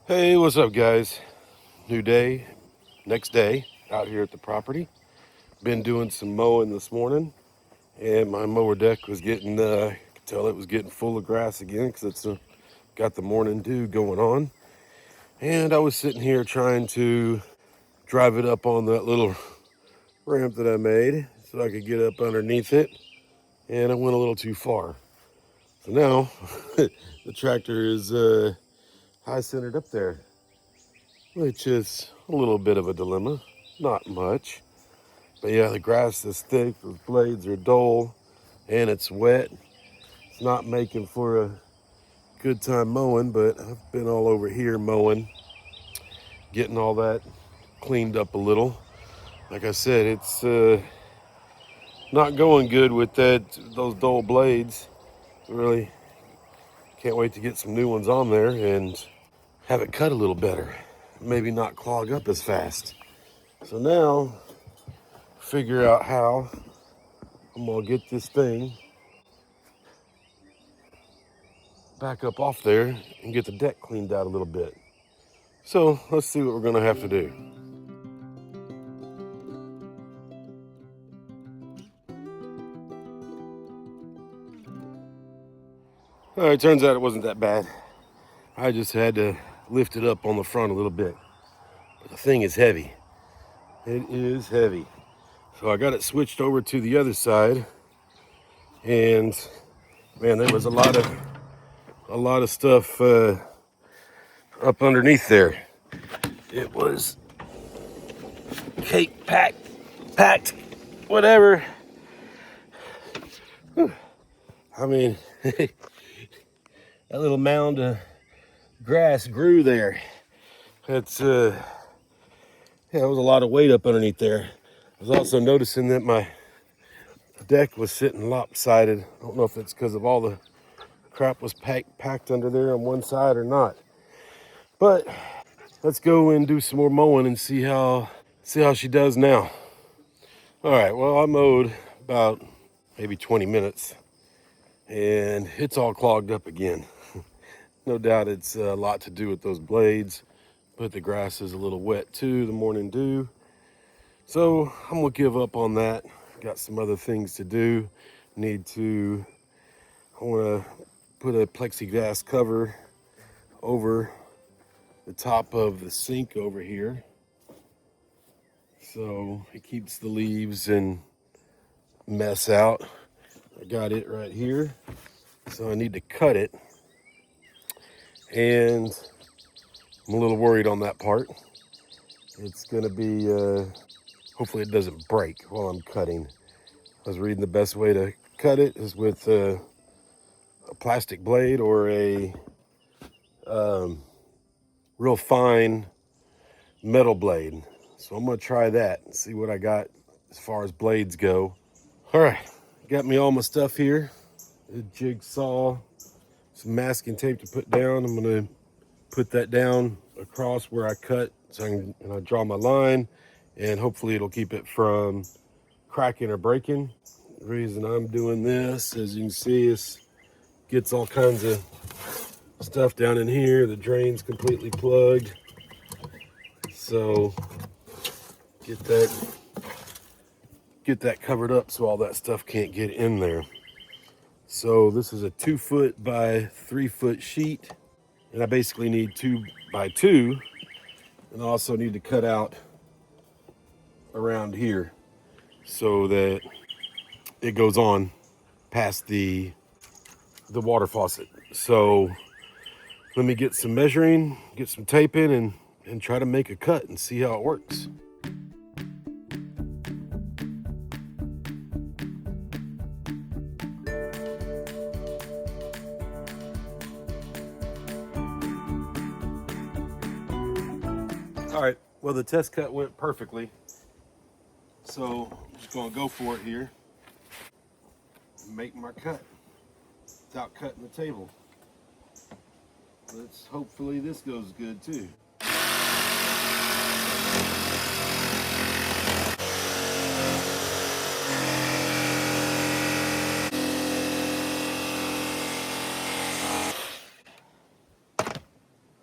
Hey, what's up, guys? New day, next day, out here at the property. Been doing some mowing this morning, and my mower deck was getting, I could tell it was getting full of grass again because it's got the morning dew going on. And I was sitting here trying to drive it up on that little ramp that I made so I could get up underneath it, and I went a little too far. So now the tractor is high centered up there, which is a little bit of a dilemma. Not much. But yeah, the grass is thick, those blades are dull, and it's wet. It's not making for a good time mowing, but I've been all over here mowing, getting all that cleaned up a little. Like I said, it's not going good with those dull blades. Really can't wait to get some new ones on there and have it cut a little better. Maybe not clog up as fast. So now, figure out how I'm gonna get this thing back up off there and get the deck cleaned out a little bit. So let's see what we're gonna have to do. All right, turns out it wasn't that bad. I just had to lift it up on the front a little bit. But the thing is heavy. It is heavy. So I got it switched over to the other side, and man, there was a lot of stuff up underneath there. It was cake packed, whatever. Whew. I mean, that little mound of grass grew there. It's yeah, there was a lot of weight up underneath there. I was also noticing that my deck was sitting lopsided. I don't know if it's because of all the crap was packed under there on one side or not. But let's go and do some more mowing and see how she does now. All right, well, I mowed about maybe 20 minutes and it's all clogged up again. No doubt it's a lot to do with those blades, but the grass is a little wet too, the morning dew. So I'm gonna give up on that. Got some other things to do. I wanna put a plexiglass cover over the top of the sink over here, so it keeps the leaves and mess out. I got it right here, so I need to cut it, and I'm a little worried on that part. It's gonna be hopefully it doesn't break while I'm cutting. I was reading the best way to cut it is with a plastic blade or a real fine metal blade. So I'm gonna try that and see what I got as far as blades go. All right, got me all my stuff here. A jigsaw, some masking tape to put down. I'm gonna put that down across where I cut, so I draw my line, and hopefully it'll keep it from cracking or breaking. The reason I'm doing this, as you can see, is gets all kinds of stuff down in here. The drain's completely plugged, so get that covered up so all that stuff can't get in there. So this is a 2 foot by 3 foot sheet, and I basically need 2 by 2, and I also need to cut out around here so that it goes on past the water faucet. So let me get some measuring, get some tape in, and try to make a cut and see how it works. All right, well, the test cut went perfectly, so I'm just gonna go for it here and make my cut without cutting the table. Hopefully this goes good too.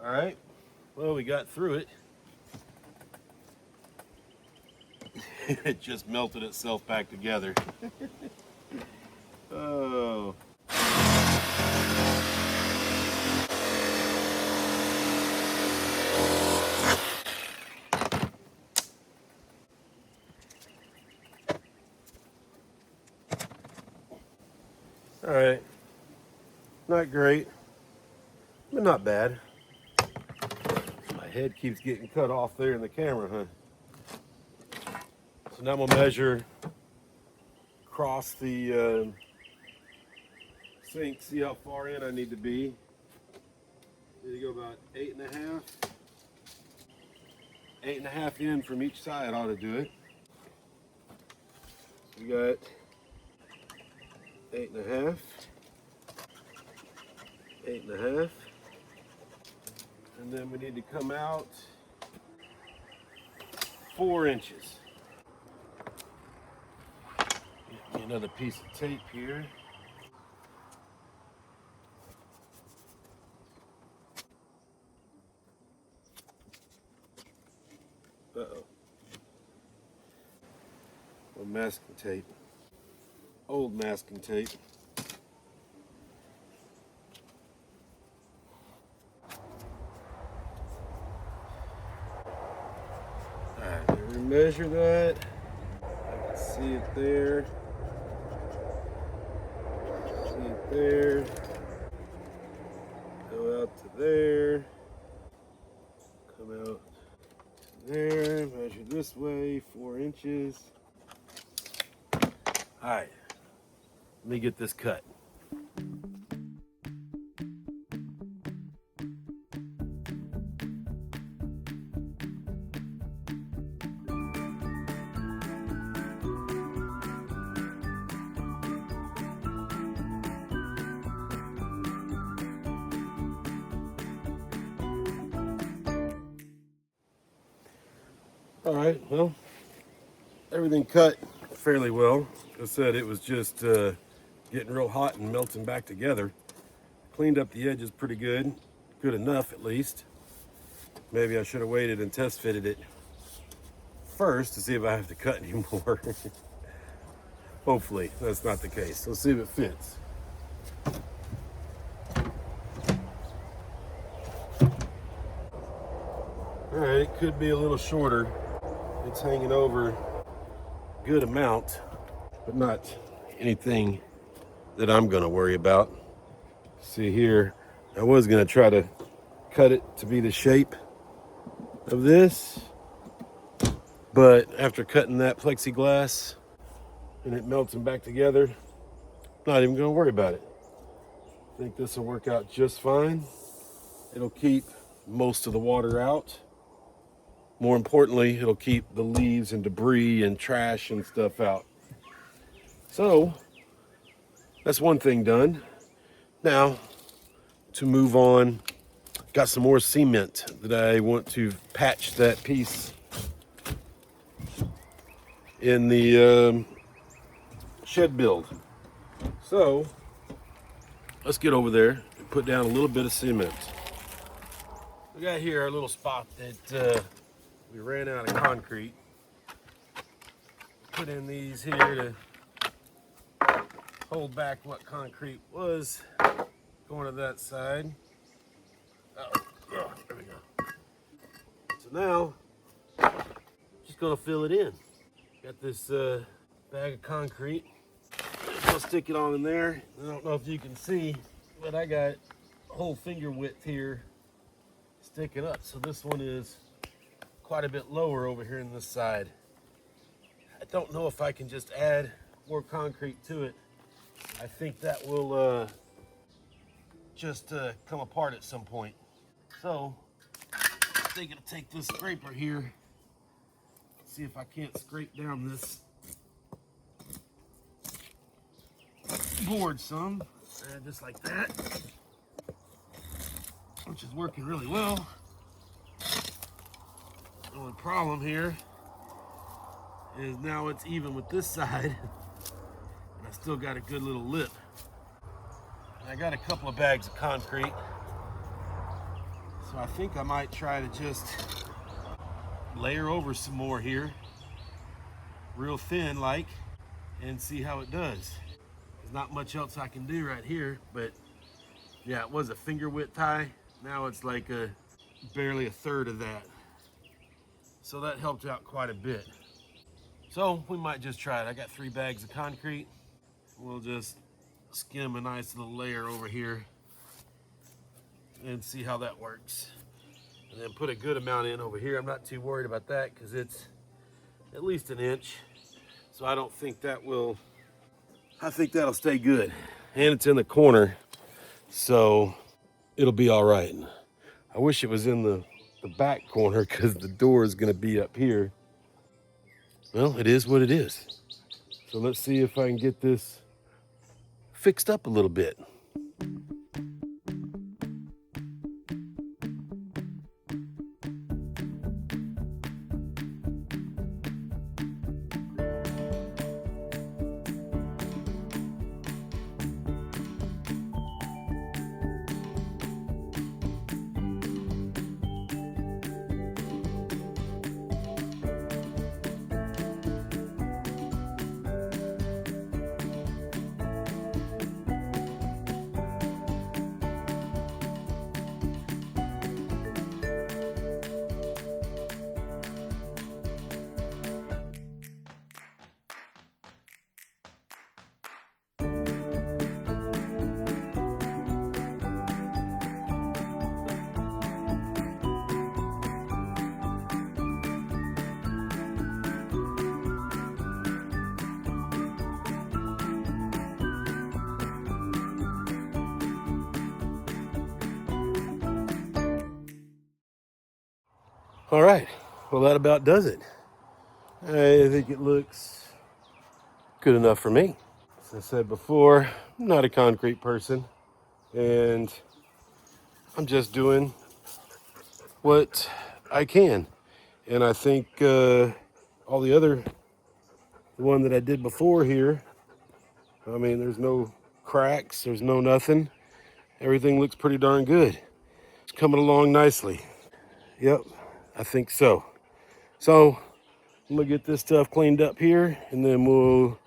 All right, Well, we got through it. It just melted itself back together. Oh. All right. Not great, but not bad. My head keeps getting cut off there in the camera, huh? So now I'm gonna measure across the sink, see how far in I need to be. Need to go about 8.5. 8.5 in from each side ought to do it. We got 8.5. 8.5. And then we need to come out 4 inches. Get me another piece of tape here. Uh-oh. Well, masking tape. Old masking tape. Alright, let me measure that. I can see it there. See it there. Go out to there. Come out to there. Measure this way, 4 inches. Alright, let me get this cut. All right, well, everything cut fairly well. Like I said, it was just getting real hot and melting back together. Cleaned up the edges pretty good. Good enough, at least. Maybe I should have waited and test fitted it first to see if I have to cut anymore. Hopefully, that's not the case. Let's see if it fits. All right, it could be a little shorter. It's hanging over a good amount, but not anything that I'm gonna worry about. See here, I was gonna try to cut it to be the shape of this, but after cutting that plexiglass and it melting back together, not even gonna worry about it. I think this will work out just fine. It'll keep most of the water out. More importantly, it'll keep the leaves and debris and trash and stuff out. So, that's one thing done. Now, to move on, got some more cement that I want to patch that piece in the shed build. So, let's get over there and put down a little bit of cement. We got here our little spot that we ran out of concrete. Put in these here to hold back what concrete was going to that side. Oh, there we go. So now, just gonna fill it in. Got this bag of concrete. I'll stick it on in there. I don't know if you can see, but I got a whole finger width here sticking up. So this one is quite a bit lower over here on this side. I don't know if I can just add more concrete to it. I think that will just come apart at some point. So I think I'll take this scraper here, see if I can't scrape down this board some, just like that, which is working really well. The only problem here is now it's even with this side, and I still got a good little lip. And I got a couple of bags of concrete, so So I think I might try to just layer over some more here, real thin like, and see how it does. There's not much else I can do right here, but yeah, it was a finger width high. Now it's like barely a third of that. So that helped out quite a bit. So we might just try it. I got 3 bags of concrete. We'll just skim a nice little layer over here and see how that works. And then put a good amount in over here. I'm not too worried about that because it's at least an inch. So I don't think that will, I think that'll stay good. And it's in the corner, so it'll be all right. I wish it was in the back corner because the door is gonna be up here. Well, it is what it is. So let's see if I can get this fixed up a little bit. All right, well that about does it. I think it looks good enough for me. As I said before, I'm not a concrete person, and I'm just doing what I can. And I think all the one that I did before here, I mean, there's no cracks, there's no nothing. Everything looks pretty darn good. It's coming along nicely. Yep, I think so. So I'm gonna get this stuff cleaned up here, and then we'll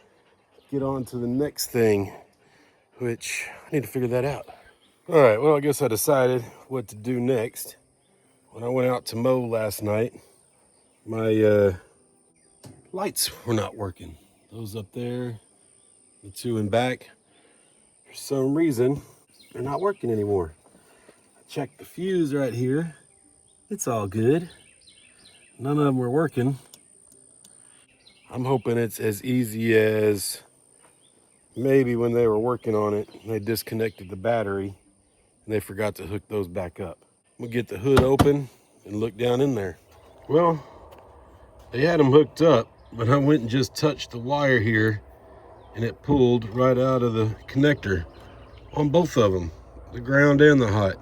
get on to the next thing, which I need to figure that out. All right, well, I guess I decided what to do next. When I went out to mow last night, my lights were not working. Those up there, the 2 in back, for some reason, they're not working anymore. I checked the fuse right here. It's all good. None of them were working. I'm hoping it's as easy as maybe when they were working on it, they disconnected the battery and they forgot to hook those back up. We'll get the hood open and look down in there. Well, they had them hooked up, but I went and just touched the wire here and it pulled right out of the connector on both of them, the ground and the hot.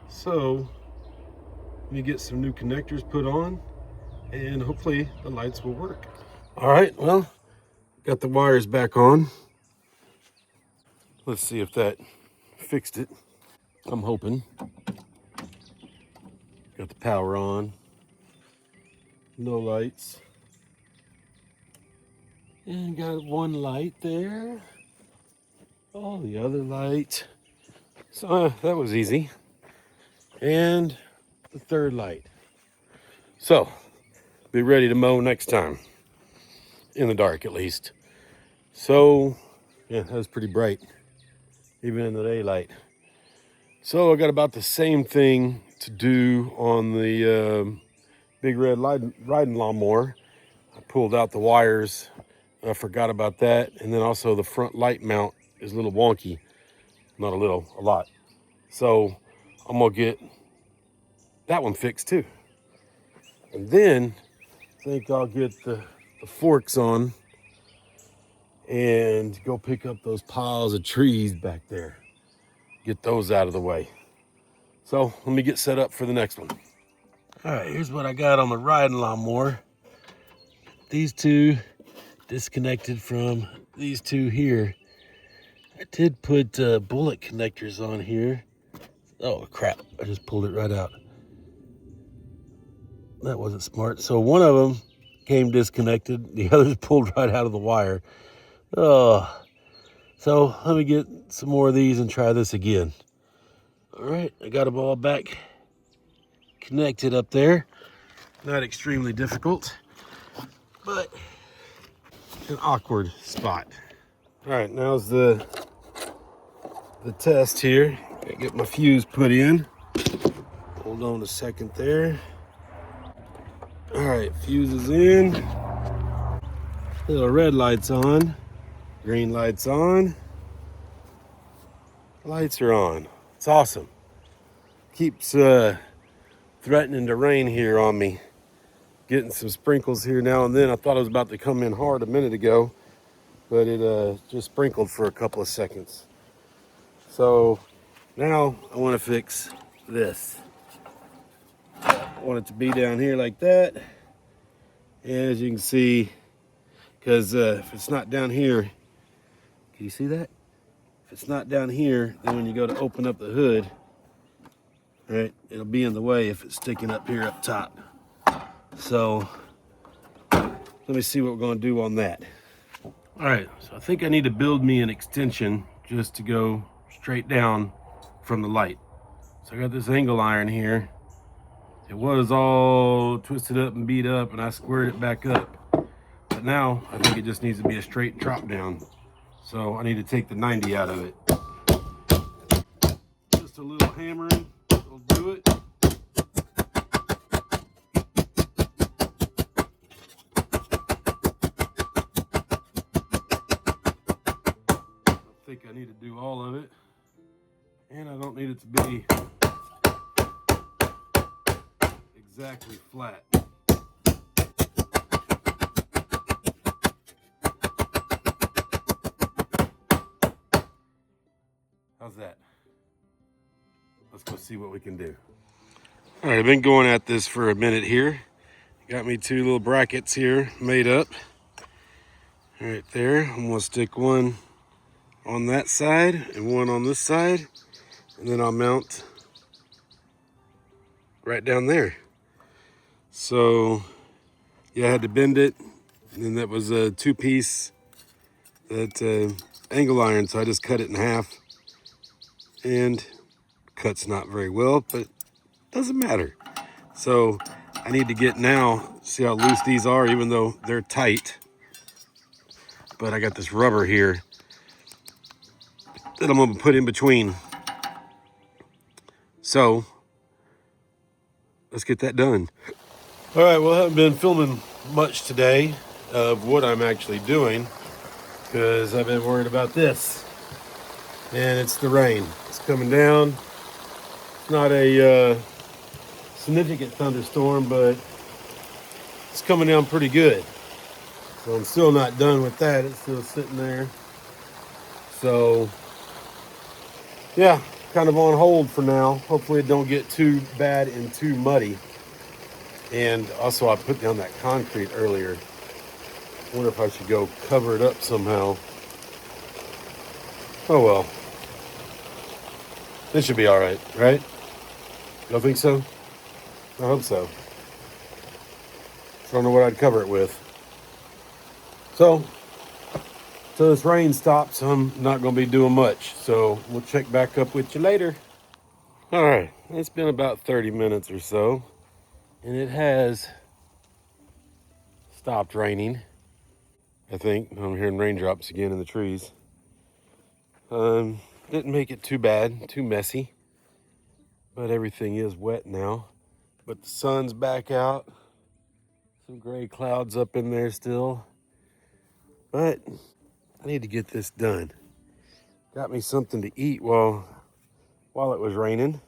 So let me get some new connectors put on and hopefully the lights will work. All right, well, got the wires back on. Let's see if that fixed it. I'm hoping. Got the power on. No lights. And got one light there. Oh, the other light. So that was easy. And the third light. So, be ready to mow next time. In the dark, at least. So, yeah, that was pretty bright. Even in the daylight. So I got about the same thing to do on the big red riding lawnmower. I pulled out the wires. I forgot about that. And then also the front light mount is a little wonky. Not a little, a lot. So I'm gonna get that one fixed too. And then I think I'll get the forks on and go pick up those piles of trees back there. Get those out of the way. So let me get set up for the next one. All right, here's what I got on the riding lawnmower. These two disconnected from these two here. I did put bullet connectors on here. Oh crap, I just pulled it right out. That wasn't smart. So one of them came disconnected. The others pulled right out of the wire. Oh, so let me get some more of these and try this again. All right, I got them all back connected up there. Not extremely difficult, but an awkward spot. All right, now's the test here. Gotta get my fuse put in. Hold on a second there. All right, fuse is in. Little red light's on. Green light's on. Lights are on. It's awesome. Keeps threatening to rain here on me. Getting some sprinkles here now and then. I thought it was about to come in hard a minute ago, but it just sprinkled for a couple of seconds. So now I want to fix this. I want it to be down here like that. And as you can see, because if it's not down here, can you see that? If it's not down here, then when you go to open up the hood, right, it'll be in the way if it's sticking up here up top. So let me see what we're going to do on that. All right, so I think I need to build me an extension just to go straight down from the light. So I got this angle iron here. It was all twisted up and beat up, and I squared it back up. But now I think it just needs to be a straight drop down. So I need to take the 90 out of it. Just a little hammering will do it. I think I need to do all of it. And I don't need it to be exactly flat. How's that? Let's go see what we can do. All right, I've been going at this for a minute here. Got me two little brackets here made up. Right there. I'm gonna stick one on that side and one on this side, and then I'll mount right down there. So yeah, I had to bend it, and then that was a two-piece that angle iron, so I just cut it in half, and cuts not very well, but doesn't matter. So I need to get now, see how loose these are, even though they're tight, but I got this rubber here that I'm gonna put in between. So let's get that done. All right, well, I haven't been filming much today of what I'm actually doing because I've been worried about this. And it's the rain. It's coming down. It's not a significant thunderstorm, but it's coming down pretty good. So I'm still not done with that. It's still sitting there. So yeah, kind of on hold for now. Hopefully it don't get too bad and too muddy. And also I put down that concrete earlier. I wonder if I should go cover it up somehow. Oh well. This should be all right, right? Y'all think so? I hope so. I don't know what I'd cover it with. So this rain stops, I'm not going to be doing much. So we'll check back up with you later. All right, it's been about 30 minutes or so, and it has stopped raining. I think I'm hearing raindrops again in the trees. Didn't make it too bad, too messy, but everything is wet now. But the sun's back out. Some gray clouds up in there still. But I need to get this done. Got me something to eat while it was raining.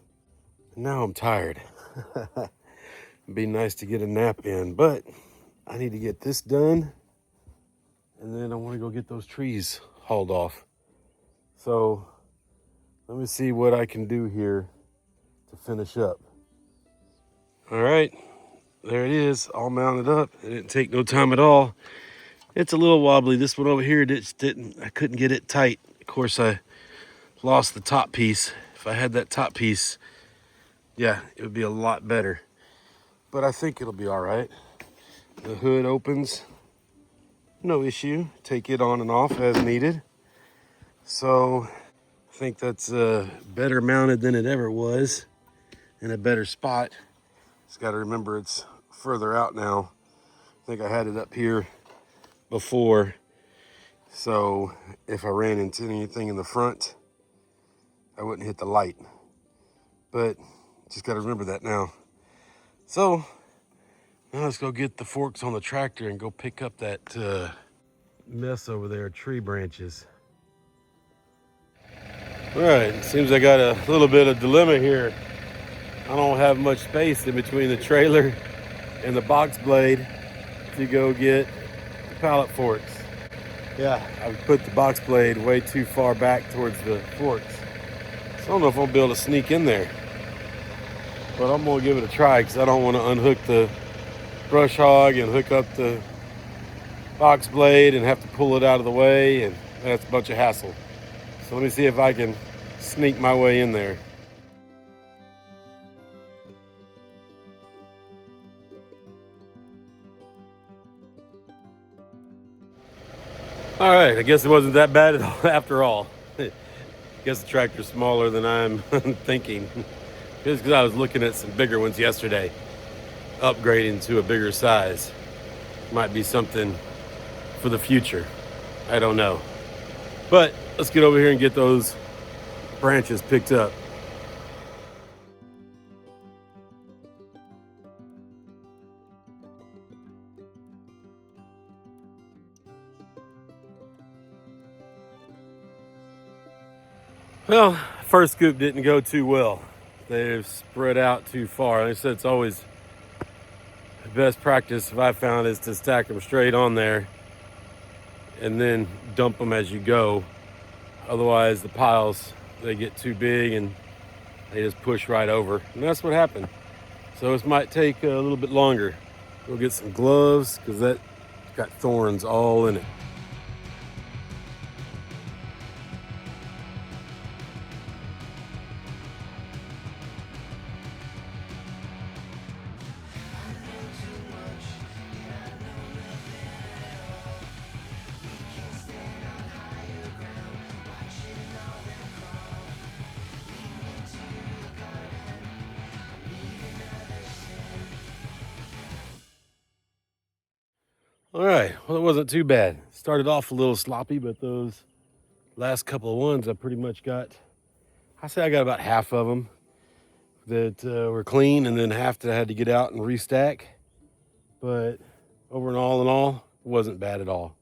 And now I'm tired. It'd be nice to get a nap in, but I need to get this done. And then I want to go get those trees hauled off. So let me see what I can do here to finish up. All right, there it is, all mounted up. It didn't take no time at all. It's a little wobbly. This one over here I couldn't get it tight. Of course, I lost the top piece If I had that top piece, yeah, it would be a lot better. But I think it'll be all right. The hood opens, no issue. Take it on and off as needed. So I think that's better mounted than it ever was, in a better spot. Just got to remember it's further out now. I think I had it up here before, so if I ran into anything in the front, I wouldn't hit the light. But just got to remember that now. So now let's go get the forks on the tractor and go pick up that mess over there, tree branches. All right, seems I got a little bit of dilemma here. I don't have much space in between the trailer and the box blade to go get the pallet forks. Yeah, I put the box blade way too far back towards the forks. So I don't know if I'll be able to sneak in there. But I'm gonna give it a try because I don't want to unhook the brush hog and hook up the box blade and have to pull it out of the way, and that's a bunch of hassle. So let me see if I can sneak my way in there. All right, I guess it wasn't that bad after all. I guess the tractor's smaller than I'm thinking. Just because I was looking at some bigger ones yesterday, upgrading to a bigger size. Might be something for the future. I don't know. But let's get over here and get those branches picked up. Well, first scoop didn't go too well. They've spread out too far. They said it's always the best practice I found is to stack them straight on there and then dump them as you go. Otherwise, the piles, they get too big and they just push right over. And that's what happened. So this might take a little bit longer. We'll get some gloves because that's got thorns all in it. All right, well, it wasn't too bad. Started off a little sloppy, but those last couple of ones I pretty much got, I say I got about half of them that were clean, and then half that I had to get out and restack. But over and all, it wasn't bad at all.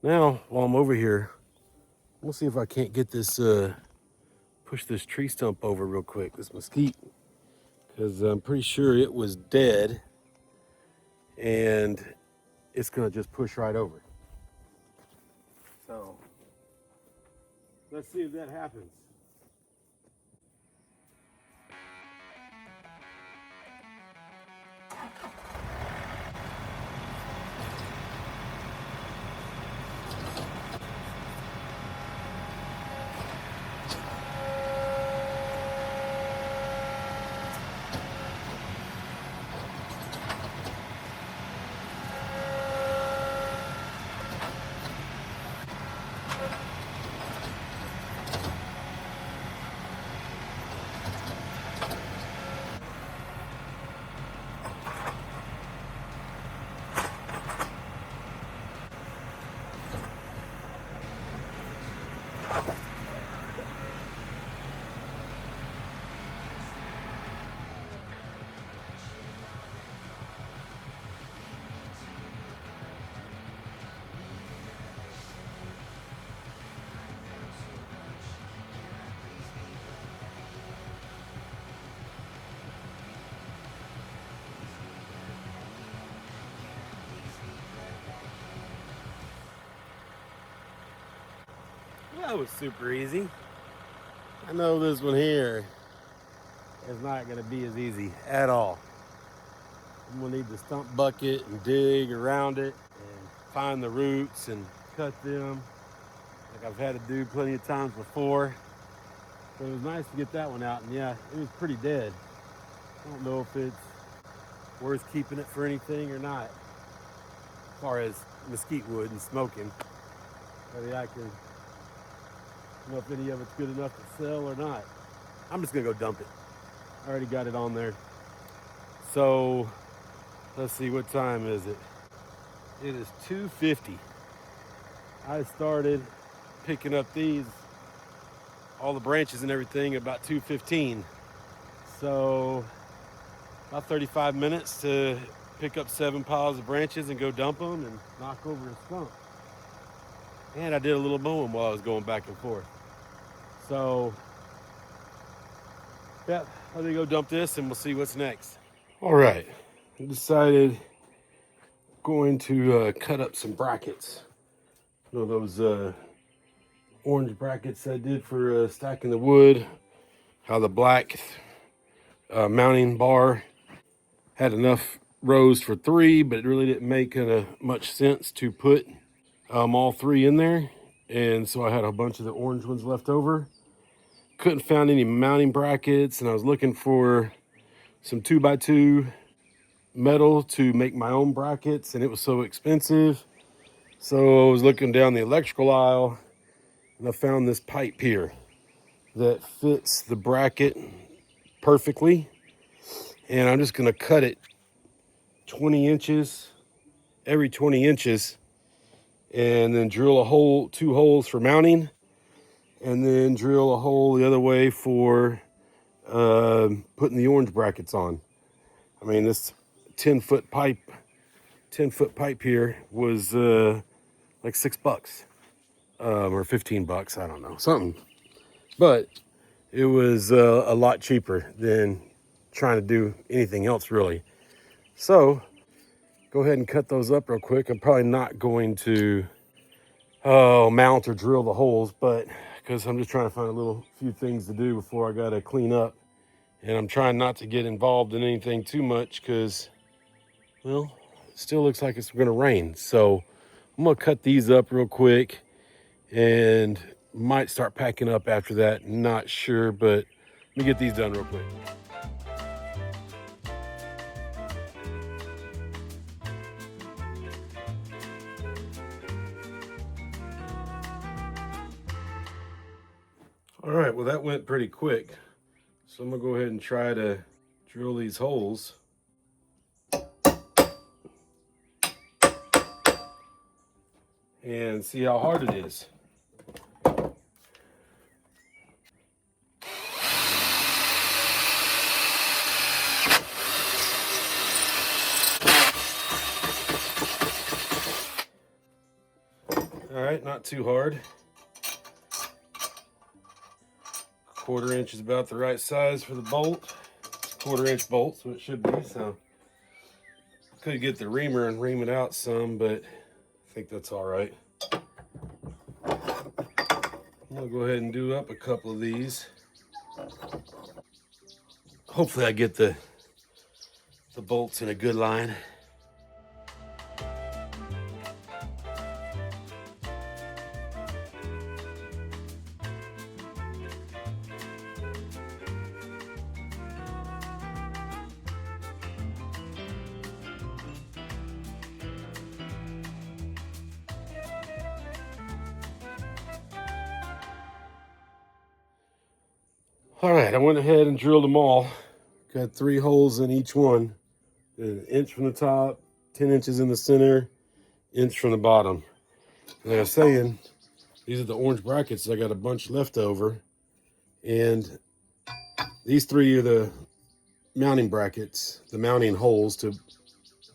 Now, while I'm over here, we'll see if I can't get this, push this tree stump over real quick, this mesquite, because I'm pretty sure it was dead, and it's gonna just push right over. So let's see if that happens. That was super easy. I know this one here is not going to be as easy at all. I'm going to need the stump bucket and dig around it and find the roots and cut them like I've had to do plenty of times before. So it was nice to get that one out, and yeah, it was pretty dead. I don't know if it's worth keeping it for anything or not, as far as mesquite wood and smoking. Maybe I don't know if any of it's good enough to sell or not. I'm just gonna go dump it. I already got it on there. So let's see, what time is it? It is 2:50. I started picking up all the branches and everything about 2:15. So about 35 minutes to pick up 7 piles of branches and go dump them and knock over a stump. And I did a little mowing while I was going back and forth. So yeah, let me go dump this and we'll see what's next. All right, I decided going to cut up some brackets. You know, those orange brackets I did for stacking the wood, how the black mounting bar had enough rows for 3, but it really didn't make much sense to put all 3 in there. And so I had a bunch of the orange ones left over. Couldn't find any mounting brackets, and I was looking for some 2x2 metal to make my own brackets, and it was so expensive. So I was looking down the electrical aisle, and I found this pipe here that fits the bracket perfectly. And I'm just gonna cut it 20 inches, every 20 inches, and then drill a hole, 2 holes for mounting, and then drill a hole the other way for putting the orange brackets on. I mean, this 10-foot pipe here was like $6 or $15, I don't know, something. But it was a lot cheaper than trying to do anything else really. So go ahead and cut those up real quick. I'm probably not going to mount or drill the holes, but because I'm just trying to find a few things to do before I gotta clean up. And I'm trying not to get involved in anything too much because, well, it still looks like it's gonna rain. So I'm gonna cut these up real quick and might start packing up after that. Not sure, but let me get these done real quick. All right, well, that went pretty quick. So I'm gonna go ahead and try to drill these holes. And see how hard it is. All right, not too hard. 1/4 inch is about the right size for the bolt. It's a 1/4 inch bolt, so it should be. So could get the reamer and ream it out some, but I think that's all right. I'm gonna go ahead and do up a couple of these. Hopefully I get the bolts in a good line. All right, I went ahead and drilled them all. Got 3 holes in each one. An inch from the top, 10 inches in the center, inch from the bottom. Like I was saying, these are the orange brackets. I got a bunch left over. And these 3 are the mounting brackets, the mounting holes to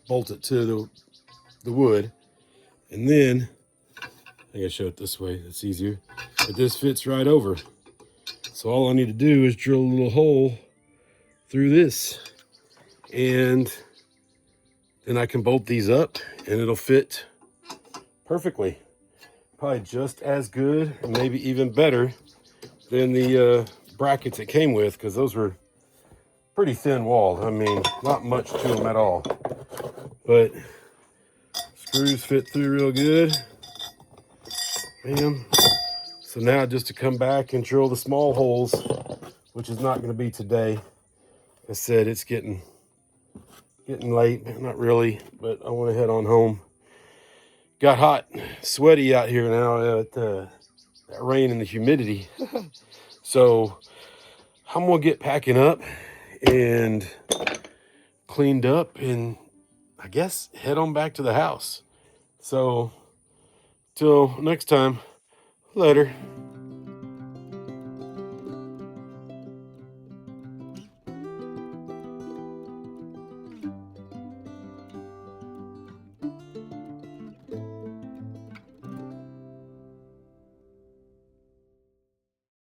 bolt it to the wood. And then, I gotta show it this way, it's easier. But this fits right over. So all I need to do is drill a little hole through this, and then I can bolt these up and it'll fit perfectly. Probably just as good, or maybe even better than the brackets it came with, because those were pretty thin walled. I mean, not much to them at all. But screws fit through real good. Bam. So now just to come back and drill the small holes, which is not going to be today. I said it's getting late, not really, but I want to head on home. Got hot, sweaty out here now at that rain and the humidity. So I'm gonna get packing up and cleaned up and I guess head on back to the house. So till next time, later.